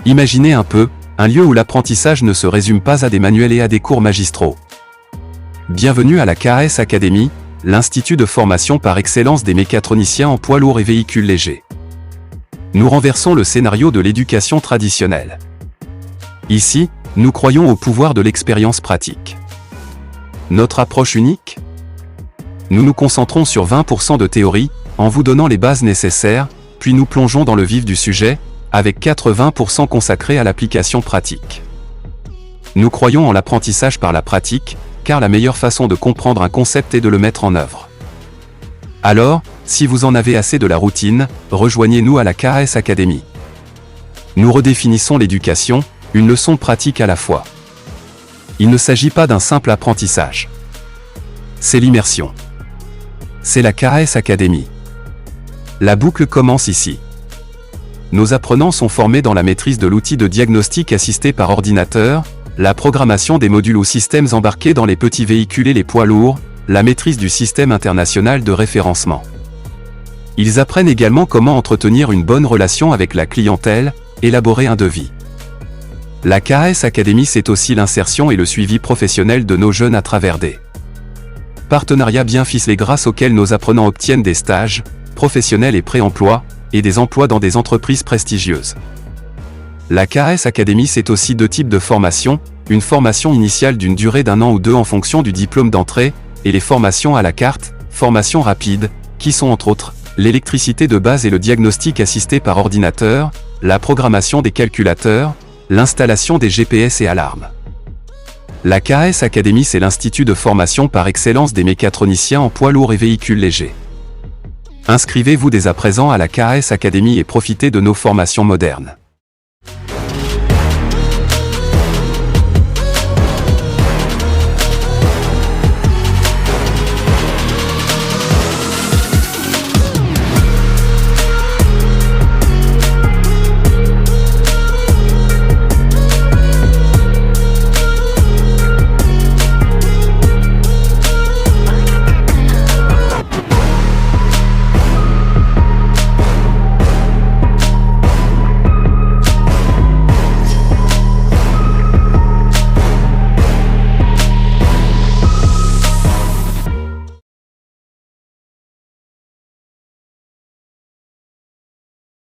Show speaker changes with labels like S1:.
S1: Imaginez un peu, un lieu où l'apprentissage ne se résume pas à des manuels et à des cours magistraux. Bienvenue à la KAS Academy, l'institut de formation par excellence des mécatroniciens en poids lourds et véhicules légers. Nous renversons le scénario de l'éducation traditionnelle. Ici, nous croyons au pouvoir de l'expérience pratique. Notre approche unique ? Nous nous concentrons sur 20% de théorie, en vous donnant les bases nécessaires, puis nous plongeons dans le vif du sujet, avec 80% consacrés à l'application pratique. Nous croyons en l'apprentissage par la pratique, car la meilleure façon de comprendre un concept est de le mettre en œuvre. Alors, si vous en avez assez de la routine, rejoignez-nous à la KAS Academy. Nous redéfinissons l'éducation, une leçon pratique à la fois. Il ne s'agit pas d'un simple apprentissage. C'est l'immersion. C'est la KAS Academy. La boucle commence ici. Nos apprenants sont formés dans la maîtrise de l'outil de diagnostic assisté par ordinateur, la programmation des modules ou systèmes embarqués dans les petits véhicules et les poids lourds, la maîtrise du système international de référencement. Ils apprennent également comment entretenir une bonne relation avec la clientèle, élaborer un devis. La KAS Academy, c'est aussi l'insertion et le suivi professionnel de nos jeunes à travers des partenariats bien ficelés grâce auxquels nos apprenants obtiennent des stages, professionnels et pré-emploi, et des emplois dans des entreprises prestigieuses. La KAS Academy, c'est aussi deux types de formation, une formation initiale d'une durée d'1 an ou 2 en fonction du diplôme d'entrée, et les formations à la carte, formations rapides, qui sont entre autres, l'électricité de base et le diagnostic assisté par ordinateur, la programmation des calculateurs, l'installation des GPS et alarmes. La KAS Academy, c'est l'institut de formation par excellence des mécatroniciens en poids lourds et véhicules légers. Inscrivez-vous dès à présent à la KAS Academy et profitez de nos formations modernes.